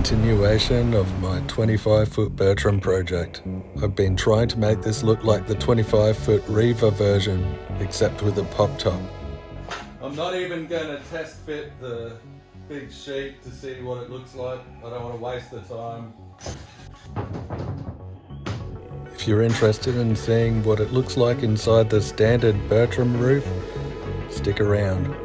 continuation of my 25-foot Bertram project. I've been trying to make this look like the 25-foot Reaver version, except with a pop top. I'm not even going to test fit the big sheet to see what it looks like. I don't want to waste the time. If you're interested in seeing what it looks like inside the standard Bertram roof, stick around.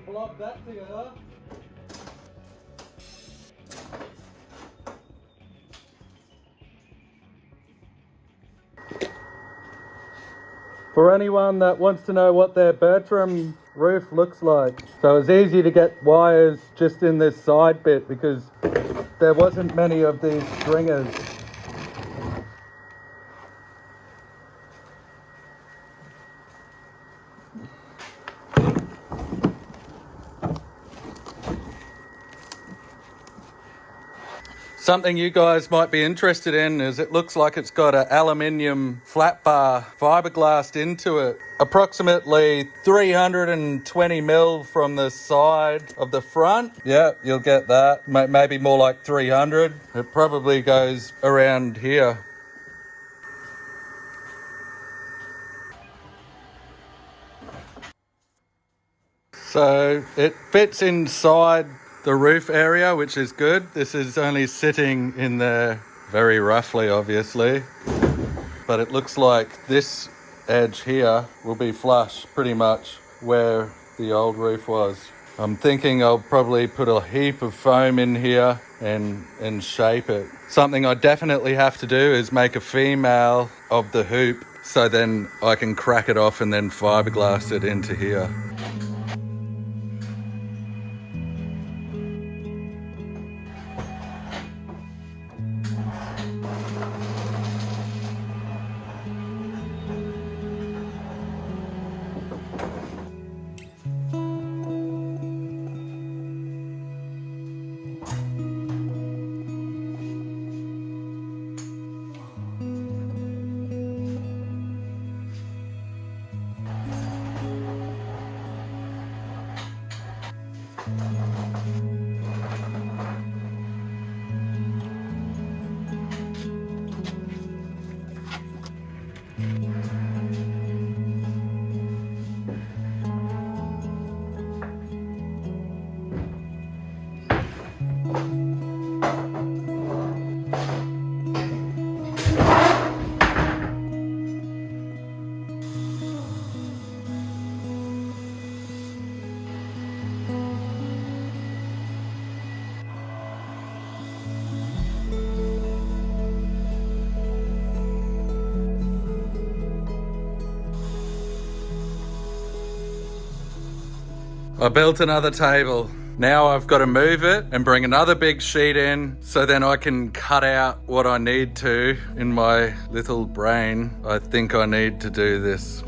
Blob that together. For anyone that wants to know what their Bertram roof looks like, so it's easy to get wires just in this side bit because there wasn't many of these stringers. Something you guys might be interested in is it looks like it's got an aluminium flat bar fiberglassed into it. Approximately 320 mil from the side of the front. Yeah, you'll get that. Maybe more like 300. It probably goes around here. So it fits inside the roof area, which is good. This is only sitting in there very roughly, obviously, but it looks like this edge here will be flush pretty much where the old roof was. I'm thinking I'll probably put a heap of foam in here and shape it. Something I definitely have to do is make a female of the hoop so then I can crack it off and then fiberglass it into here. I built another table. Now I've got to move it and bring another big sheet in so then I can cut out what I need to in my little brain. I think I need to do this.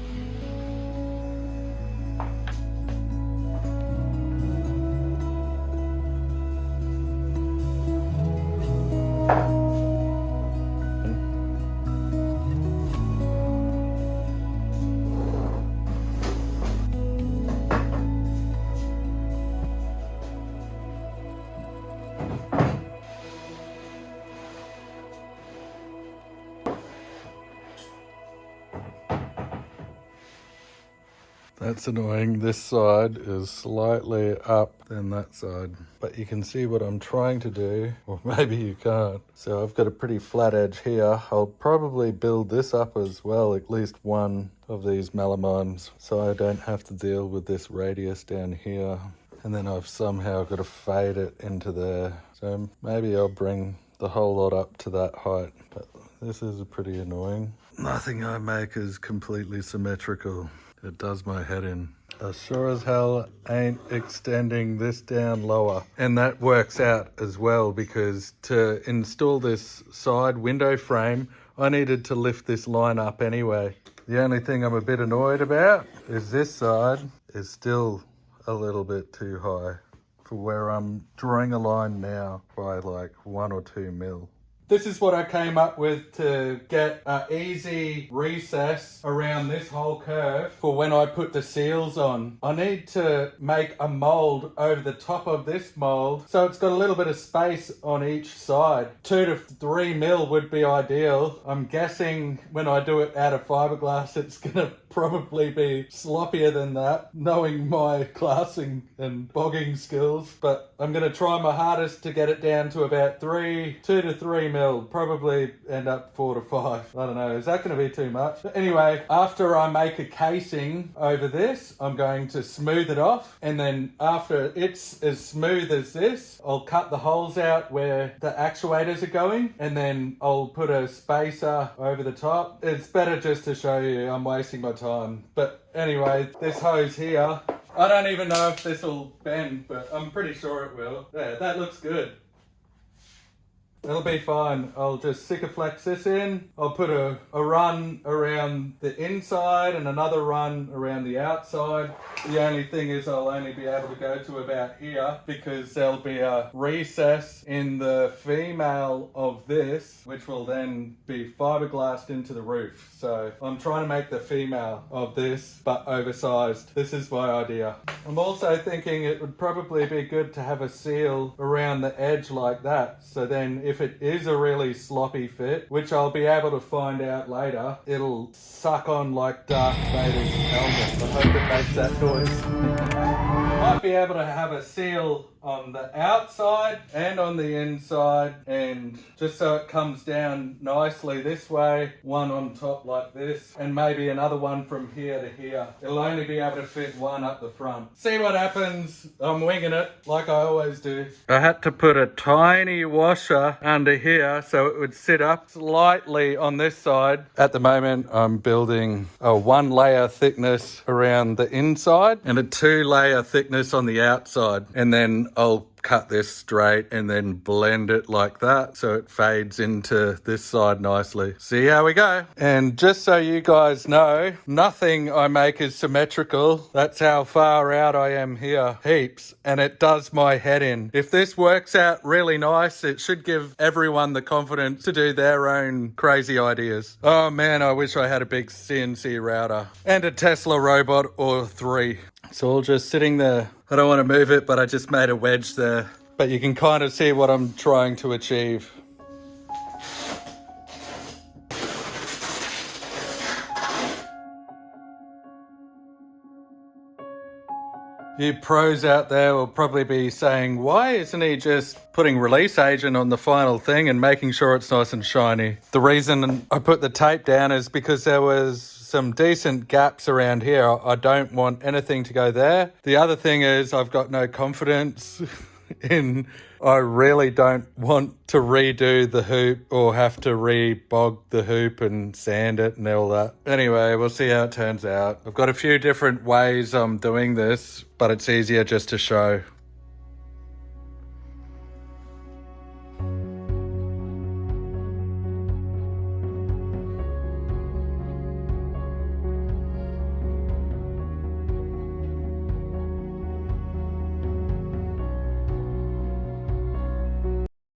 That's annoying. This side is slightly up than that side. But you can see what I'm trying to do, or maybe you can't. So I've got a pretty flat edge here. I'll probably build this up as well, at least one of these melamines, so I don't have to deal with this radius down here. And then I've somehow got to fade it into there. So maybe I'll bring the whole lot up to that height. But this is pretty annoying. Nothing I make is completely symmetrical. It does my head in. I sure as hell ain't extending this down lower. And that works out as well, because to install this side window frame, I needed to lift this line up anyway. The only thing I'm a bit annoyed about is this side is still a little bit too high for where I'm drawing a line now by like 1 or 2 mil. This is what I came up with to get an easy recess around this whole curve for when I put the seals on. I need to make a mold over the top of this mold so it's got a little bit of space on each side. 2 to 3 mil would be ideal. I'm guessing when I do it out of fiberglass it's gonna probably be sloppier than that, knowing my glassing and bogging skills, but I'm gonna try my hardest to get it down to about 2 to 3 mil, probably end up 4 to 5. I don't know, is that gonna be too much? But anyway, after I make a casing over this, I'm going to smooth it off, and then after it's as smooth as this, I'll cut the holes out where the actuators are going, and then I'll put a spacer over the top. It's better just to show you, I'm wasting my time. But anyway, this hose here, I don't even know if this will bend, but I'm pretty sure it will. Yeah, that looks good. It'll be fine. I'll just Sikaflex this in. I'll put a run around the inside and another run around the outside. The only thing is I'll only be able to go to about here because there'll be a recess in the female of this, which will then be fiberglassed into the roof. So I'm trying to make the female of this, but oversized. This is my idea. I'm also thinking it would probably be good to have a seal around the edge like that. So then if it is a really sloppy fit, which I'll be able to find out later, it'll suck on like Darth Vader's helmet. I hope it makes that noise. Might be able to have a seal on the outside and on the inside, and just so it comes down nicely this way, one on top like this, and maybe another one from here to here. It'll only be able to fit one up the front. See what happens. I'm winging it like I always do. I had to put a tiny washer under here so it would sit up slightly on this side. At the moment I'm building a 1-layer thickness around the inside and a 2-layer thickness on the outside, and then I'll cut this straight and then blend it like that so it fades into this side nicely. See how we go. And just so you guys know, nothing I make is symmetrical. That's how far out I am here. Heaps. And it does my head in. If this works out really nice, it should give everyone the confidence to do their own crazy ideas. Oh man, I wish I had a big CNC router and a Tesla robot or 3. It's all just sitting there. I don't want to move it, but I just made a wedge there. But you can kind of see what I'm trying to achieve. You pros out there will probably be saying, why isn't he just putting release agent on the final thing and making sure it's nice and shiny? The reason I put the tape down is because there was some decent gaps around here. I don't want anything to go there. The other thing is I've got no confidence in, I really don't want to redo the hoop or have to re-bog the hoop and sand it and all that. Anyway, we'll see how it turns out. I've got a few different ways I'm doing this, but it's easier just to show.